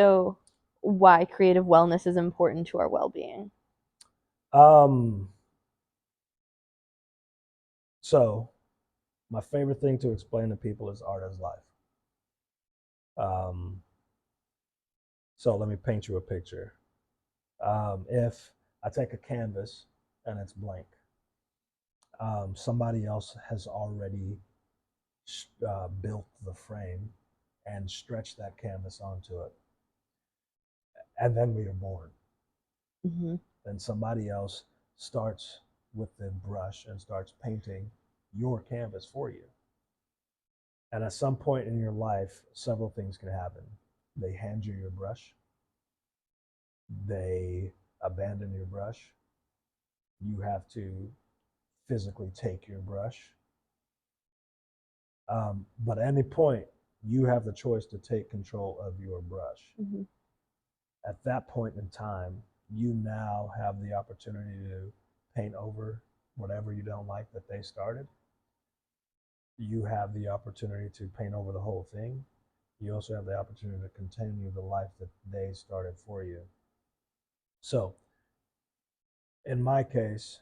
So why creative wellness is important to our well-being. Um, so my favorite thing to explain to people is art is life. Um, so let me paint you a picture. If I take a canvas and it's blank, somebody else has already built the frame and stretched that canvas onto it, and then we are born. Mm-hmm. Then somebody else starts with the brush and starts painting your canvas for you. And at some point in your life, several things can happen. They hand you your brush, they abandon your brush, you have to physically take your brush. But at any point, you have the choice to take control of your brush. Mm-hmm. At that point in time, you now have the opportunity to paint over whatever you don't like that they started. You have the opportunity to paint over the whole thing. You also have the opportunity to continue the life that they started for you. So, in my case,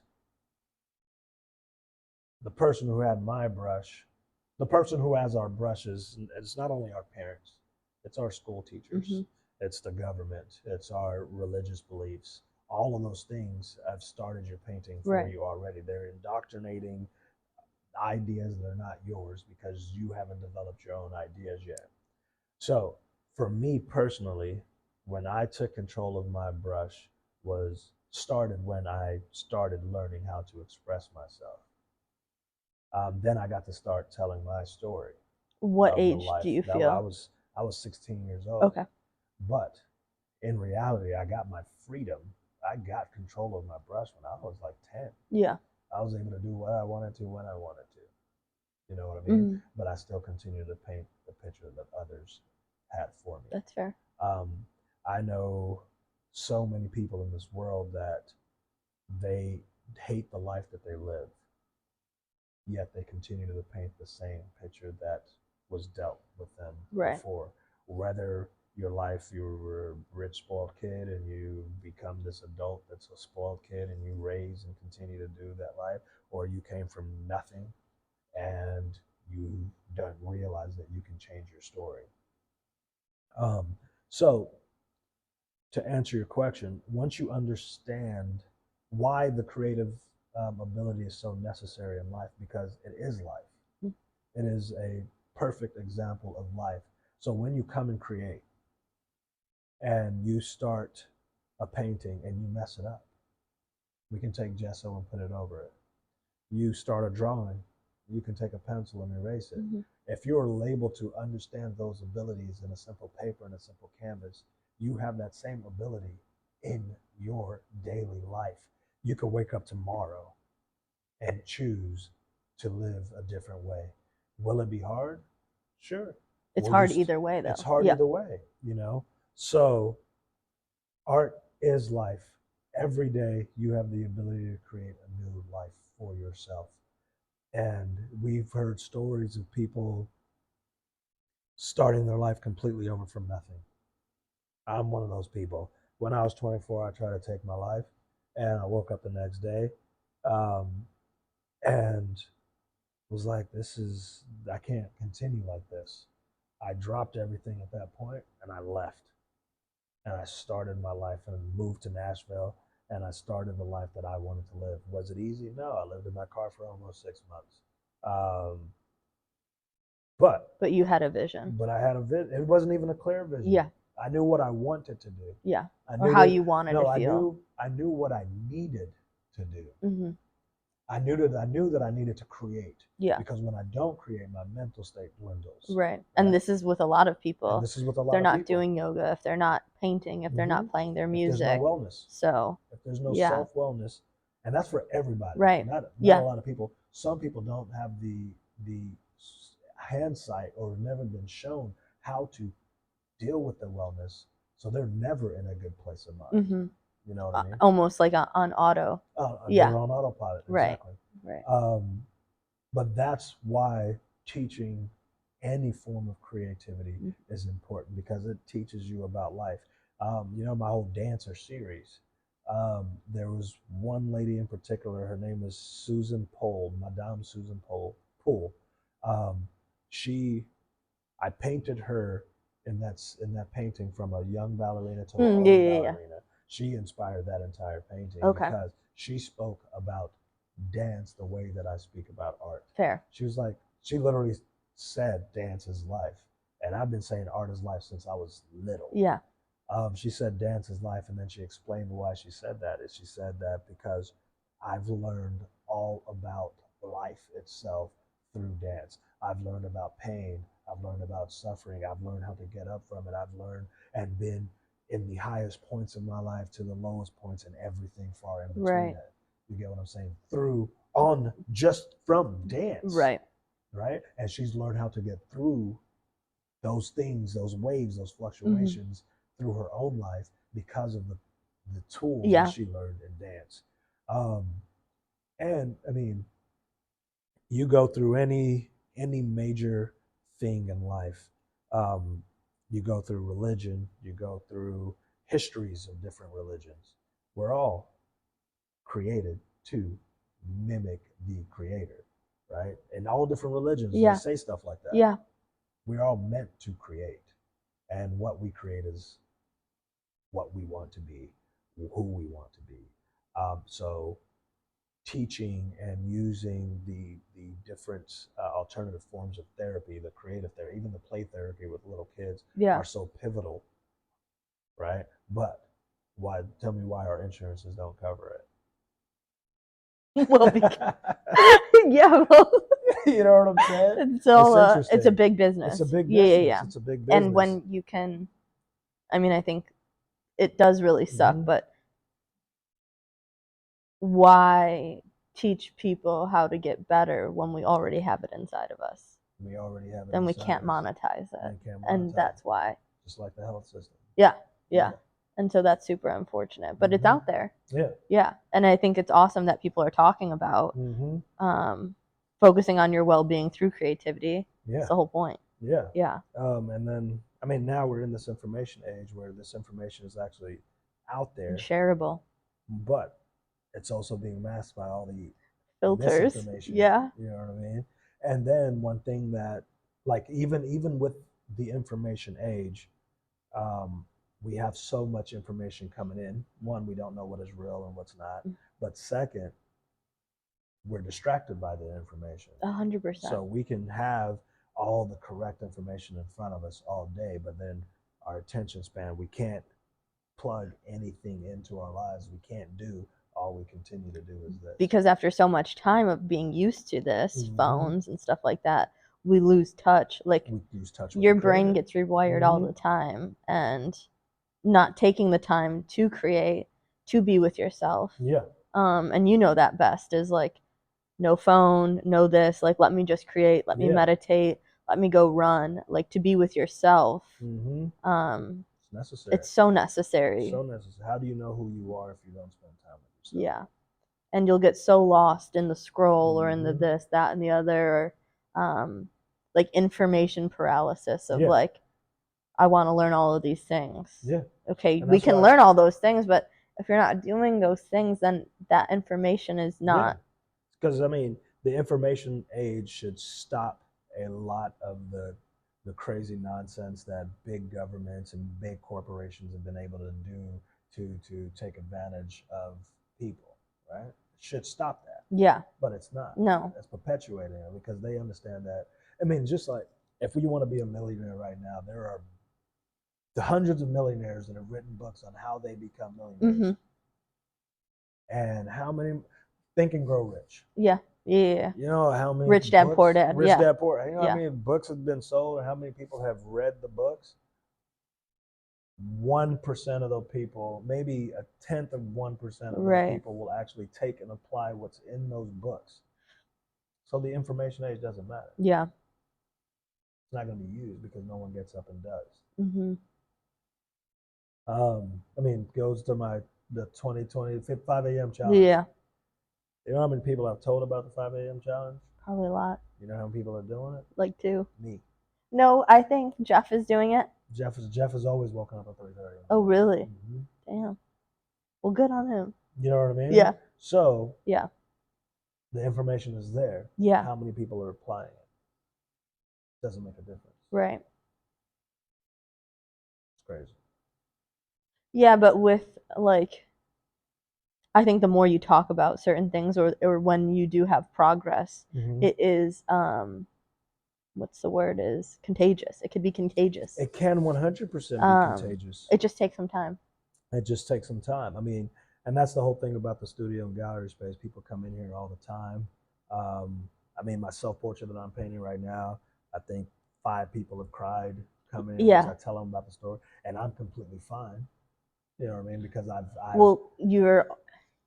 the person who had my brush, the person who has our brushes, it's not only our parents, it's our school teachers, Mm-hmm. it's the government, it's our religious beliefs. All of those things have started your painting for Right. you already. They're indoctrinating ideas that are not yours because you haven't developed your own ideas yet. So, for me personally, when I took control of my brush was started when I started learning how to express myself. Then I got to start telling my story What of the age life do you that feel? I was 16 years old. Okay. But in reality, I got my freedom. I got control of my brush when I was like 10. Yeah. I was able to do what I wanted to when I wanted to. You know what I mean? Mm-hmm. But I still continue to paint the picture that others had for me. That's fair. Um, I know so many people in this world that they hate the life that they live, yet they continue to paint the same picture that was dealt with them Right. before. Whether your life, you were a rich, spoiled kid and you become this adult that's a spoiled kid and you raise and continue to do that life, or you came from nothing and you don't realize that you can change your story. Um, so to answer your question, once you understand why the creative ability is so necessary in life, because it is life. It is a perfect example of life. So when you come and create and you start a painting and you mess it up, we can take gesso and put it over it. You start a drawing, you can take a pencil and erase it. Mm-hmm. If you're able to understand those abilities in a simple paper and a simple canvas, you have that same ability in your daily life. You could wake up tomorrow and choose to live a different way. Will it be hard? Sure. It's Will you? hard either way, It's though. hard Yeah. either way, you know. So art is life. Every day you have the ability to create a new life for yourself. And we've heard stories of people starting their life completely over from nothing. I'm one of those people. When I was 24, I tried to take my life, and I woke up the next day, um, and was like, "This is I can't continue like this." I dropped everything at that point, and I left, and I started my life and moved to Nashville, and I started the life that I wanted to live. Was it easy? No, I lived in my car for almost 6 months. Um, but But you had a vision. but I had a vision. It wasn't even a clear vision. Yeah. I knew what I wanted to do. Yeah. I Or knew how that, you wanted no, to feel. I knew what I needed to do. Mm-hmm. I knew that I needed to create. Yeah. Because when I don't create, my mental state dwindles. Right. And this is with a lot of people. And this is with a If lot they're of not people. doing yoga, if they're not painting, if they're not playing their If there's no music. wellness. So If there's no yeah. self wellness, and that's for everybody. Right. Not Yeah. a lot of people. Some people don't have the hindsight or never been shown how to deal with their wellness, so they're never in a good place of mind. Mm-hmm. You know what I mean? Almost like on auto. Yeah. They're on autopilot. Right. Exactly. Right. But that's why teaching any form of creativity Mhm. is important because it teaches you about life. My whole dancer series. There was one lady in particular. Her name is Susan Pohl, Madame Susan Pohl. Um, she, I painted her in that painting from a young ballerina to an Yeah, old yeah, yeah. ballerina. She inspired that entire painting Okay. because she spoke about dance the way that I speak about art. Fair. She was like, she literally said dance is life. And I've been saying art is life since I was little. Yeah. She said dance is life, and then she explained why she said that. She said that because I've learned all about life itself through dance. I've learned about pain. I've learned about suffering. I've learned how to get up from it. I've learned and been in the highest points of my life to the lowest points and everything far in between Right. it. You get what I'm saying? Through on just from dance. Right. Right? And she's learned how to get through those things, those waves, those Mm-hmm. fluctuations through her own life because of the tools Yeah. that she learned in dance. Um, and I mean, you go through any major thing in life. Um, you go through religion, you go through histories of different religions. We're all created to mimic the creator, right? In all different religions, Yeah. they say stuff like that. Yeah. We're all meant to create, and what we create is what we want to be, who we want to be. So teaching and using the different alternative forms of therapy, the creative therapy, even the play therapy with little kids, Yeah. are so pivotal, right? But why? Tell me why our insurances don't cover it. Well, yeah. Well, you know what I'm saying? it's all It's it's a interesting. big business. It's a big Yeah, business. yeah. It's a big business. And when you can, I mean, I think it does really suck, Mhm. but why teach people how to get better when we already have it inside of us? We already have it. Then we inside can't us. monetize it. We can't And monetize that's it. why. Just like the health system. Yeah, yeah. And so that's super unfortunate, but it's Mhm. out there. Yeah. Yeah. And I think it's awesome that people are talking about Mm-hmm. focusing on your well-being through creativity. Yeah. That's the whole point. Yeah. Yeah. And then, I mean, now we're in this information age where this information is actually out there, And shareable. but it's also being masked by all the Filters. misinformation. Yeah. You know what I mean? And then one thing that, like, even with the information age, we have so much information coming in. One, we don't know what is real and what's not. But second, we're distracted by the information. 100%. So we can have all the correct information in front of us all day, but then our attention span, we can't plug anything into our lives. We can't do. All we continue to do is this. Because after so much time of being used to this, phones and stuff like that, we lose touch. Like, we lose touch with your the brain creator. gets rewired all the time, and not taking the time to create, to be with yourself. Yeah. And you know that best is like, no phone, no this, like, let me just create, let me meditate, let me go run, like, to be with yourself. It's necessary. It's so necessary. So necessary. How do you know who you are if you don't spend time with yourself? Yeah. And you'll get so lost in the scroll or in the this, that, and the other, or like information paralysis of like, I want to learn all of these things. Yeah. Okay, we can learn all those things, but if you're not doing those things, then that information is not. Because, I mean, the information age should stop a lot of the crazy nonsense that big governments and big corporations have been able to do to take advantage of people, right? It should stop that. Yeah. But it's not. No. It's perpetuating it because they understand that. I mean, just like if you want to be a millionaire right now, there are the hundreds of millionaires that have written books on how they become millionaires. And how many Think and Grow Rich. Yeah. Yeah. You know how many Rich Dad, Poor Dad. Rich Dad, Poor Dad. You know Yeah. how many books have been sold and how many people have read the books? 1% of those people, maybe a tenth of 1% of those people will actually take and apply what's in those books. So the information age doesn't matter. Yeah. It's not going to be used because no one gets up and does. Mm-hmm. I mean, it goes to the 2020 5 a.m. challenge. Yeah. You know how many people I've told about the 5 a.m. challenge? Probably a lot. You know how many people are doing it? Like 2. Me. No, I think Jeff is doing it. Jeff is always woken up at 3:30. Oh, really? Mm-hmm. Damn. Well, good on him. You know what I mean? Yeah. So Yeah. the information is there. Yeah. How many people are applying it doesn't make a difference. Right. It's crazy. Yeah, but with like, I think the more you talk about certain things, or when you do have progress, it is what's the word, is contagious. It could be contagious. It can 100% be contagious. It just takes some time. It just takes some time. I mean, and that's the whole thing about the studio and gallery space. People come in here all the time. I mean, my self-portrait that I'm painting right now, I think 5 people have cried coming in Yeah. as I tell them about the story, and I'm completely fine. You know what I mean? Because I've well, you're,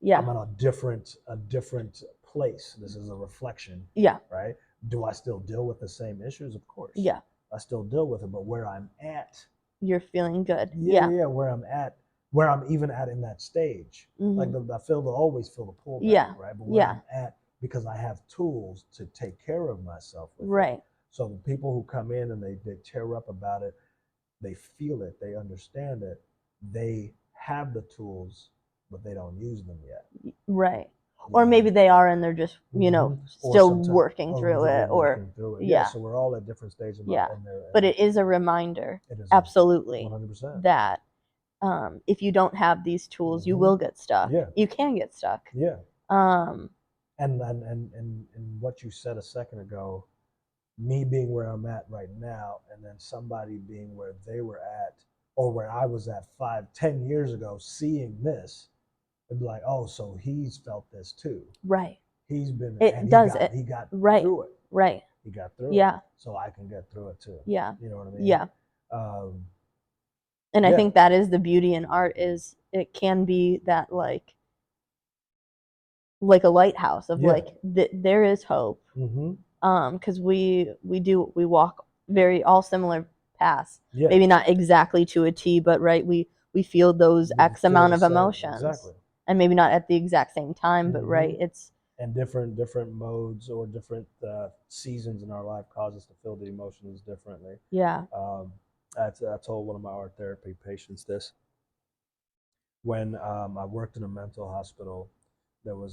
yeah, I'm in a different place. This is a reflection. Yeah. Right? Do I still deal with the same issues? Of course. Yeah. I still deal with it, but where I'm at, you're feeling good. yeah, where I'm at, where I'm even at in that stage. Like I always feel the pullback, Yeah. right? But where I'm at, because I have tools to take care of myself with Right. it. So the people who come in and they tear up about it, they feel it, they understand it, they have the tools, but they don't use them yet. Right. Or maybe they are and they're just, still working through it. Yeah, so we're all at different stages. But it is a reminder, It is absolutely, 100%. that if you don't have these tools, you will get stuck. Yeah. You can get stuck. Yeah. And what you said a second ago, me being where I'm at right now, and then somebody being where they were at, or where I was at 5-10 years ago, seeing this, it'd be like, oh, so he's felt this too. Right. He's been. He got right through it. Right. He got through it. Yeah. So I can get through it too. Yeah. You know what I mean? Yeah. And I think that is the beauty in art, is it can be that like a lighthouse of there is hope. Because we walk all similar paths. Yeah. Maybe not exactly to a T, but right, we feel those X amount of emotions. Exactly. And maybe not at the exact same time, but right, it's and different modes or different seasons in our life cause us to feel the emotions differently. Yeah. I told one of my art therapy patients this. When I worked in a mental hospital, there was